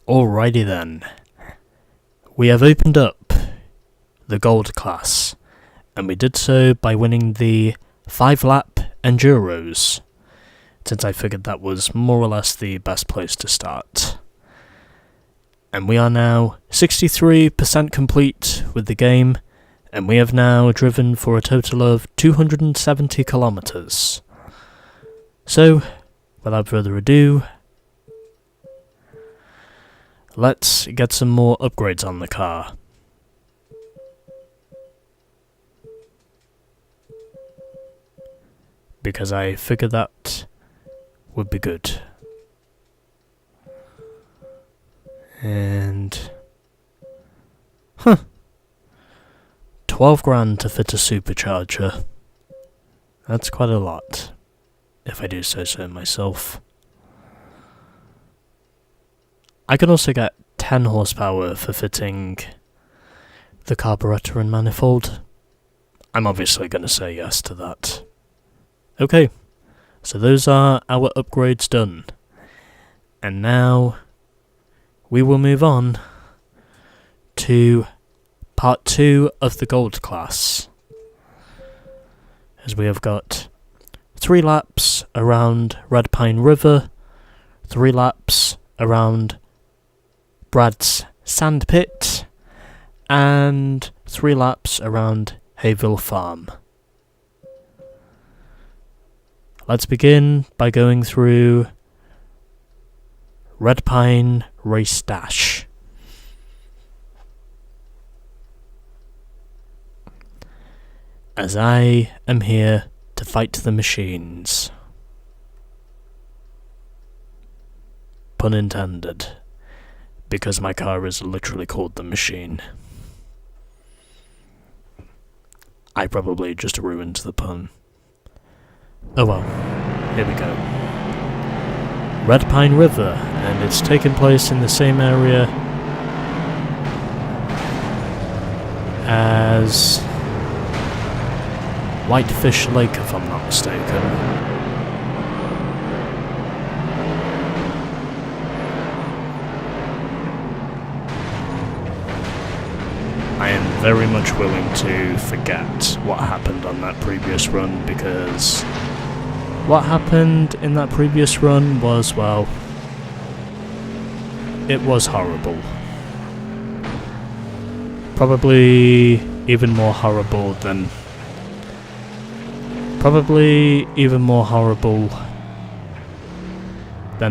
Alrighty then. We have opened up the Gold class, and we did so by winning the 5-lap Enduros, since I figured that was more or less the best place to start. And we are now 63% complete with the game, and we have now driven for a total of 270 kilometers. So, without further ado, let's get some more upgrades on the car. Because I figured that would be good. And 12 grand to fit a supercharger. That's quite a lot, if I do say so myself. I can also get 10 horsepower for fitting the carburetor and manifold. I'm obviously going to say yes to that. Okay, so those are our upgrades done. And now we will move on to part 2 of the Gold class, as we have got 3 laps around Red Pine River, 3 laps around Brad's Sand Pit, and 3 laps around Hayville Farm. Let's begin by going through Red Pine Race Dash. As I am here to fight the machines. Pun intended. Because my car is literally called the Machine. I probably just ruined the pun. Oh well, here we go. Red Pine River, and it's taken place in the same area as Whitefish Lake, if I'm not mistaken. I am very much willing to forget what happened on that previous run, because what happened in that previous run was, well, it was horrible. Probably even more horrible than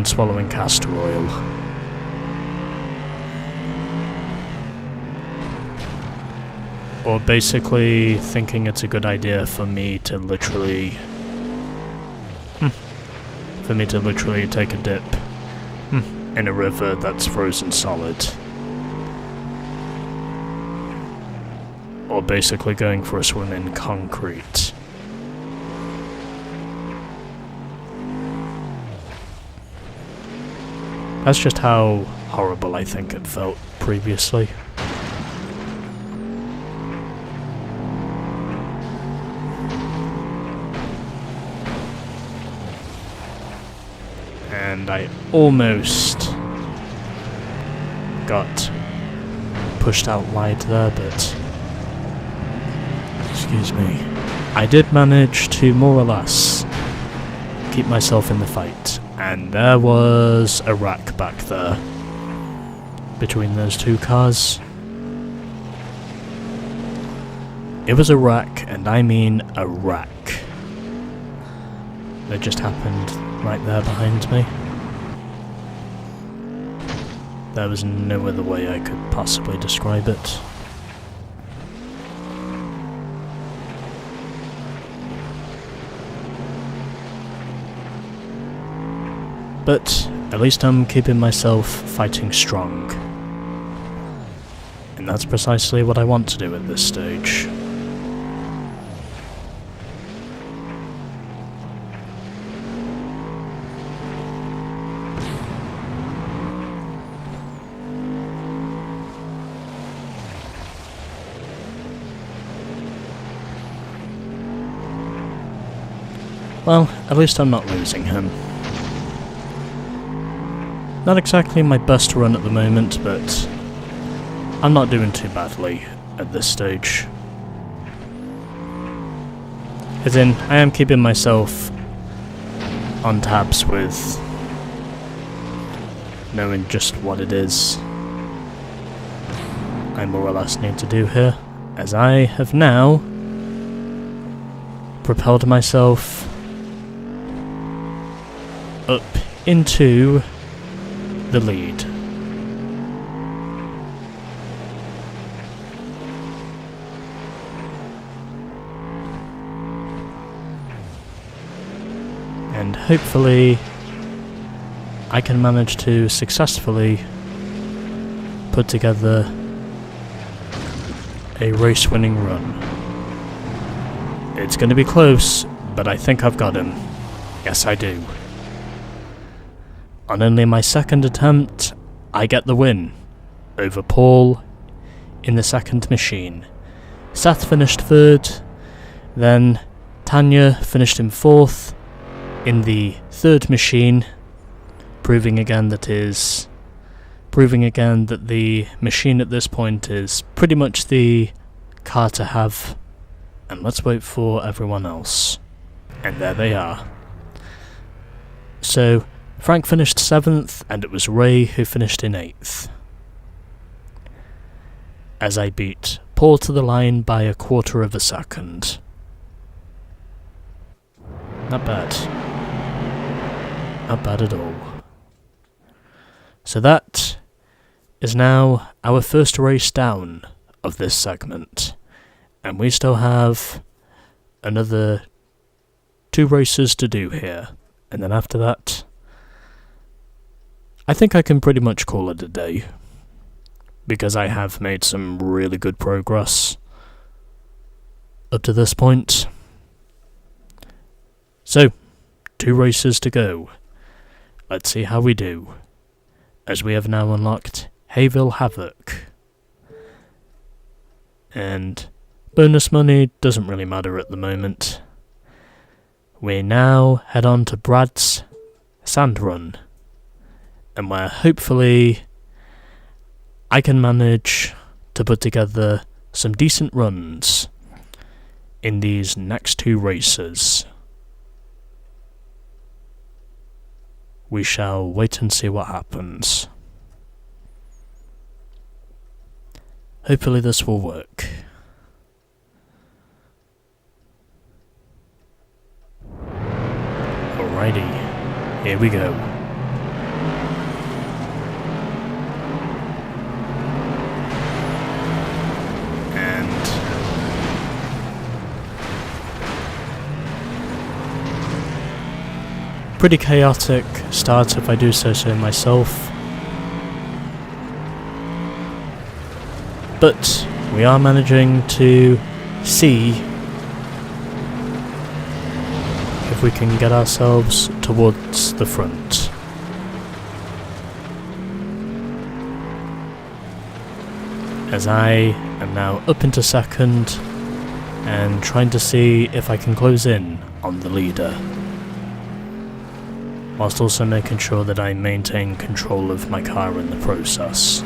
swallowing castor oil. Or basically thinking it's a good idea for me to literally take a dip in a river that's frozen solid. Or basically going for a swim in concrete. That's just how horrible I think it felt previously. And I almost got pushed out wide there, but excuse me. I did manage to more or less keep myself in the fight, and there was a wreck back there between those two cars. It was a wreck, and I mean a wreck. That just happened right there behind me. There was no other way I could possibly describe it. But at least I'm keeping myself fighting strong. And that's precisely what I want to do at this stage. Well, at least I'm not losing him. Not exactly my best run at the moment, but I'm not doing too badly at this stage. As in, I am keeping myself on tabs with knowing just what it is I more or less need to do here, as I have now propelled myself up into the lead. And hopefully I can manage to successfully put together a race-winning run. It's going to be close, but I think I've got him. Yes, I do. On only my second attempt, I get the win over Paul in the second machine. Seth finished third, then Tanya finished in fourth in the third machine, proving again that the machine at this point is pretty much the car to have. And let's wait for everyone else. And there they are. So Frank finished 7th, and it was Ray who finished in 8th. As I beat Paul to the line by 1/4 of a second. Not bad. Not bad at all. So that is now our first race down of this segment. And we still have another 2 races to do here. And then after that, I think I can pretty much call it a day, because I have made some really good progress up to this point. So, 2 races to go. Let's see how we do, as we have now unlocked Hayville Havoc. And bonus money doesn't really matter at the moment. We now head on to Brad's Sand Run, and where hopefully I can manage to put together some decent runs in these next 2 races. We shall wait and see what happens. Hopefully this will work. Alrighty, here we go. Pretty chaotic start, if I do say so myself. But we are managing to see if we can get ourselves towards the front. As I am now up into second and trying to see if I can close in on the leader, whilst also making sure that I maintain control of my car in the process.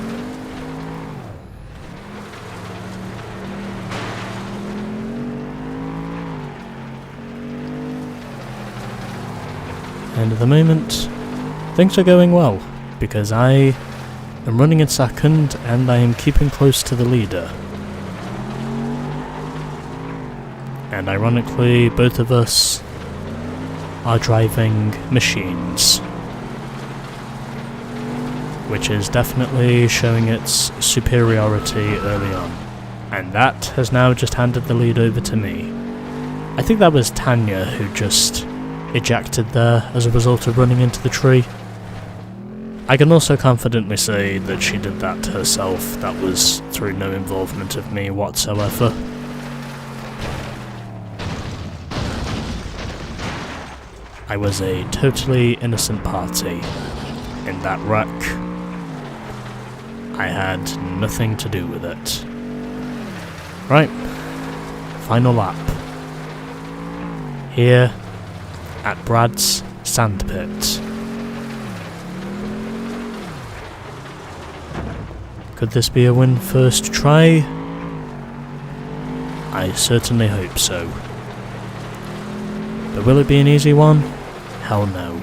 And at the moment, things are going well, because I am running in second and I am keeping close to the leader. And ironically, both of us are driving machines, which is definitely showing its superiority early on. And that has now just handed the lead over to me. I think that was Tanya who just ejected there as a result of running into the tree. I can also confidently say that she did that herself. That was through no involvement of me whatsoever. I was a totally innocent party in that wreck. I had nothing to do with it. Right, final lap. Here at Brad's Sandpit. Could this be a win first try? I certainly hope so. But will it be an easy one? Hell no.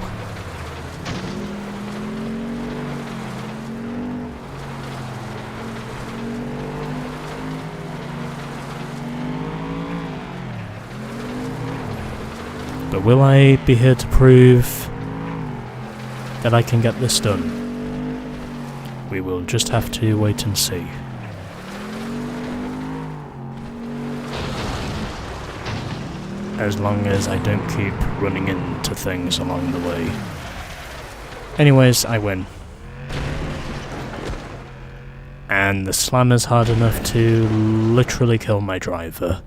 But will I be here to prove that I can get this done? We will just have to wait and see. As long as I don't keep running into things along the way. Anyways, I win. And the slam is hard enough to literally kill my driver.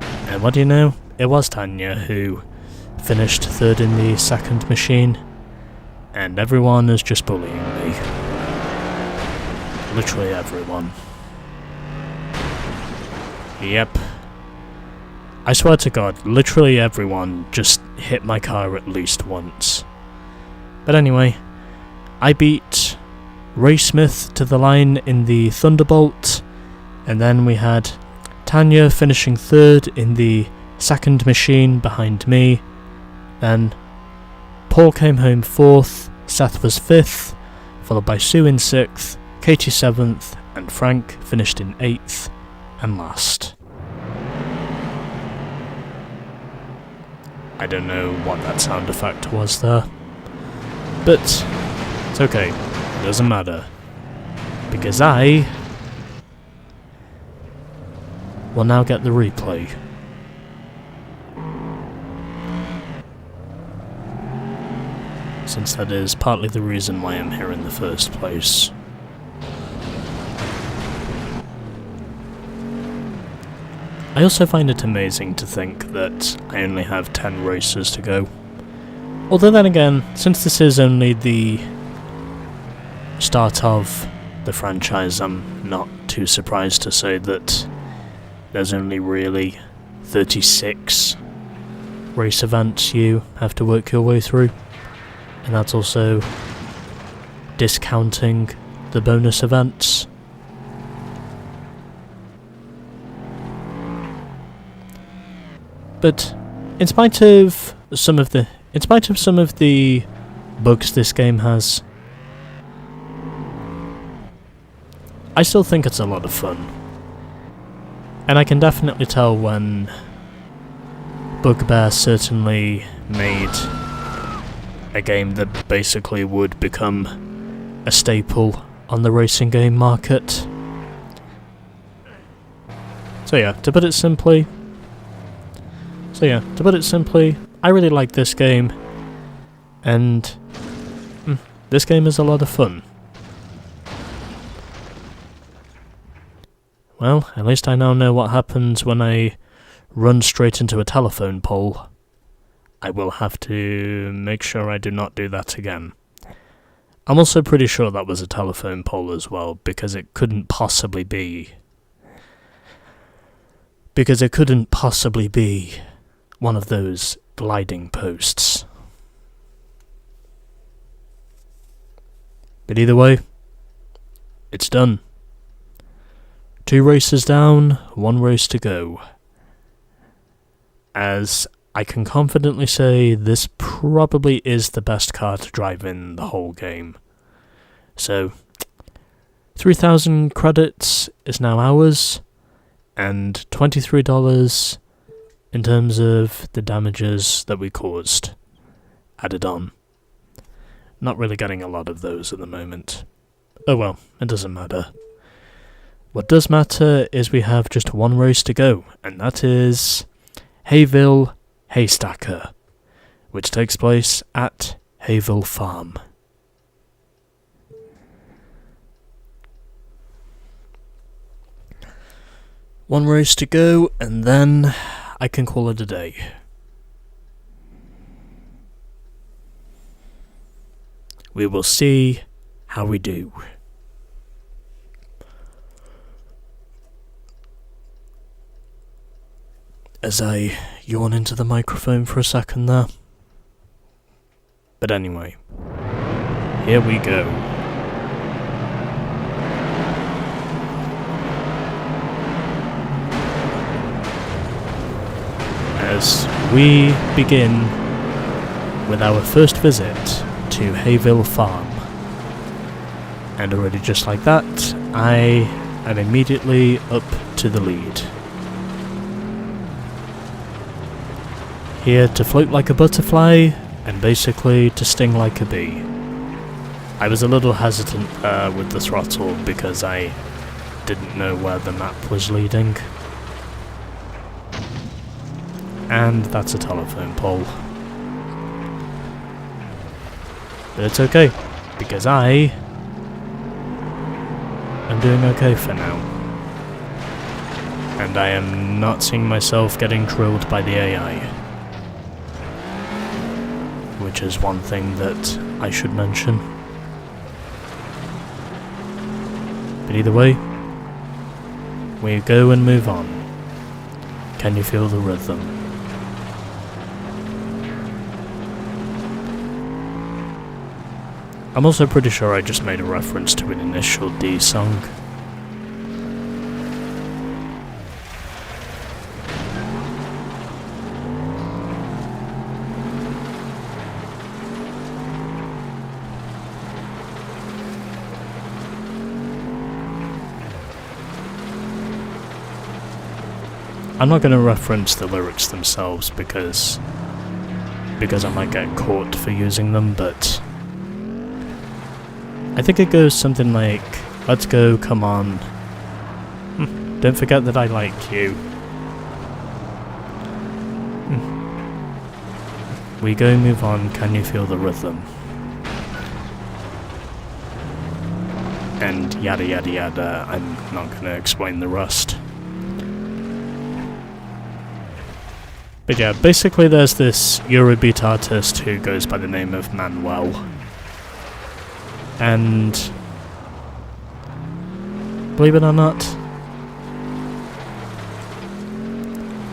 And what do you know? It was Tanya who finished third in the second machine. And everyone is just bullying me. Literally everyone. Yep. I swear to God, literally everyone just hit my car at least once. But anyway, I beat Ray Smith to the line in the Thunderbolt, and then we had Tanya finishing third in the second machine behind me. Then Paul came home fourth, Seth was fifth, followed by Sue in sixth, Katie seventh, and Frank finished in eighth and last. I don't know what that sound effect was there, but it's okay, it doesn't matter, because I will now get the replay. Since that is partly the reason why I'm here in the first place. I also find it amazing to think that I only have 10 races to go. Although then again, since this is only the start of the franchise, I'm not too surprised to say that there's only really 36 race events you have to work your way through. And that's also discounting the bonus events. But in spite of some of the bugs this game has, I still think it's a lot of fun. And I can definitely tell when Bugbear certainly made a game that basically would become a staple on the racing game market. So yeah, to put it simply, I really like this game, and this game is a lot of fun. Well, at least I now know what happens when I run straight into a telephone pole. I will have to make sure I do not do that again. I'm also pretty sure that was a telephone pole as well, because it couldn't possibly be one of those gliding posts. But either way, it's done. 2 races down, 1 race to go. As I can confidently say, this probably is the best car to drive in the whole game. So, 3,000 credits is now ours, and $23 in terms of the damages that we caused added on. Not really getting a lot of those at the moment. Oh well, it doesn't matter. What does matter is we have just 1 race to go, and that is Hayville Haystacker, which takes place at Hayville Farm. One race to go, and then I can call it a day. We will see how we do. As I yawn into the microphone for a second there. But anyway, here we go. As we begin with our first visit to Hayville Farm. And already just like that, I am immediately up to the lead. Here to float like a butterfly, and basically to sting like a bee. I was a little hesitant with the throttle because I didn't know where the map was leading. And that's a telephone pole. But it's okay, because I am doing okay for now. And I am not seeing myself getting drilled by the AI. Which is one thing that I should mention. But either way, we go and move on. Can you feel the rhythm? I'm also pretty sure I just made a reference to an Initial D song. I'm not going to reference the lyrics themselves because I might get caught for using them, but I think it goes something like, let's go, come on. Don't forget that I like you. We go, move on, can you feel the rhythm? And yada yada yada, I'm not going to explain the rest. But yeah, basically there's this Eurobeat artist who goes by the name of Manuel. And believe it or not,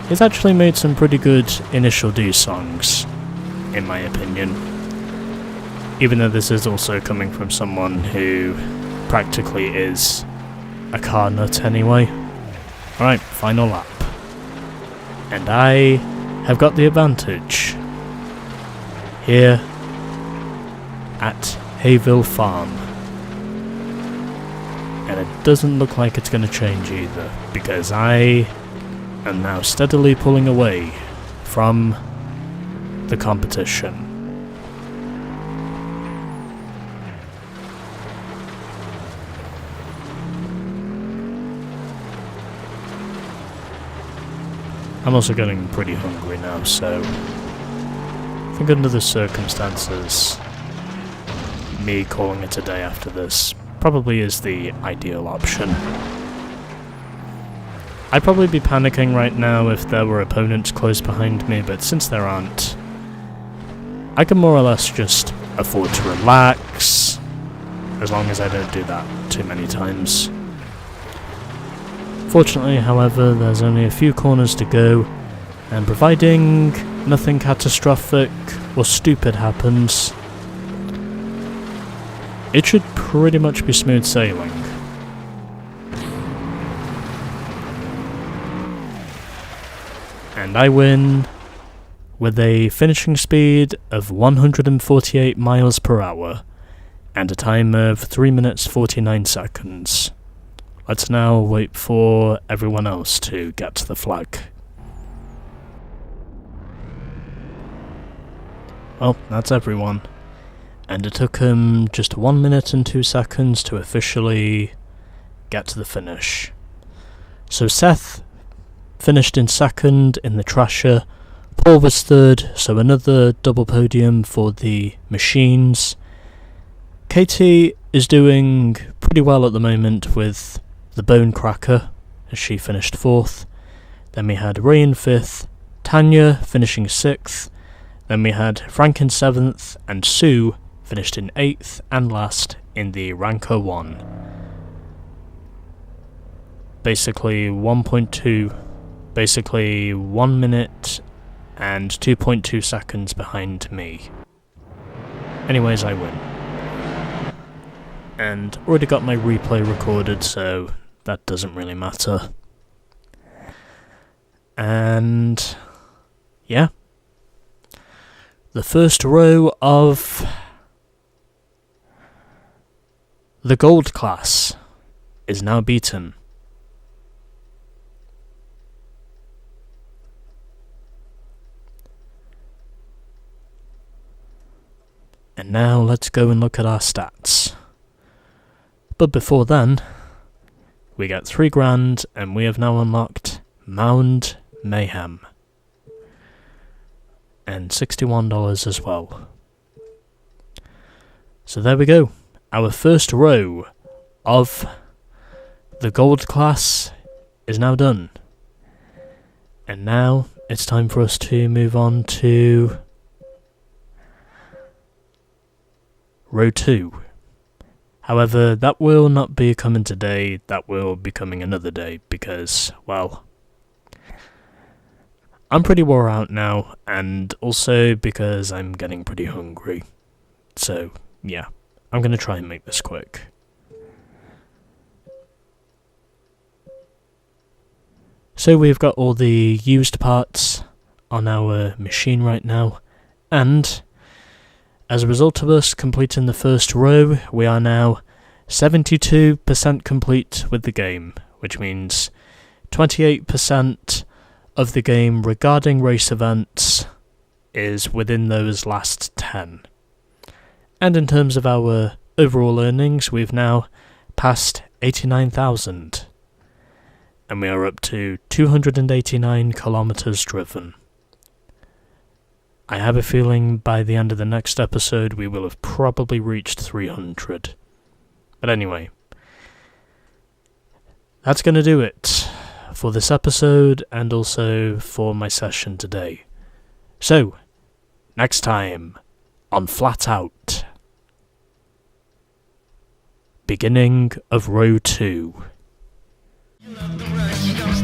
he's actually made some pretty good Initial D songs, in my opinion. Even though this is also coming from someone who practically is a car nut anyway. Alright, final lap. And I have got the advantage here at Hayville Farm. And it doesn't look like it's going to change either, because I am now steadily pulling away from the competition. I'm also getting pretty hungry now, so I think under the circumstances, me calling it a day after this probably is the ideal option. I'd probably be panicking right now if there were opponents close behind me, but since there aren't, I can more or less just afford to relax, as long as I don't do that too many times. Fortunately, however, there's only a few corners to go, and providing nothing catastrophic or stupid happens, it should pretty much be smooth sailing. And I win with a finishing speed of 148 miles per hour and a time of 3 minutes 49 seconds. Let's now wait for everyone else to get to the flag. Well, that's everyone. And it took him just 1 minute and 2 seconds to officially get to the finish. So Seth finished in second in the Trasher, Paul was third, so another double podium for the machines. Katie is doing pretty well at the moment with the Bone Cracker, as she finished fourth. Then we had Ray in fifth, Tanya finishing sixth. Then we had Frank in seventh, and Sue finished in eighth and last in the Ranker 1. Basically 1 minute and 2.2 seconds behind me. Anyways, I win. and already got my replay recorded, so that doesn't really matter. And yeah, the first row of the gold class is now beaten. And now let's go and look at our stats. But before then, we get 3 grand and we have now unlocked Mound Mayhem. And $61 as well. So there we go. Our first row of the gold class is now done. And now it's time for us to move on to row 2. However, that will not be coming today, that will be coming another day because, well, I'm pretty wore out now, and also because I'm getting pretty hungry. So, yeah, I'm going to try and make this quick. So we've got all the used parts on our machine right now, and as a result of us completing the first row, we are now 72% complete with the game, which means 28% of the game regarding race events is within those last 10. And in terms of our overall earnings, we've now passed 89,000. And we are up to 289 kilometers driven. I have a feeling by the end of the next episode we will have probably reached 300. But anyway, that's going to do it for this episode and also for my session today. So, next time on FlatOut, beginning of row 2. You love the rush, you don't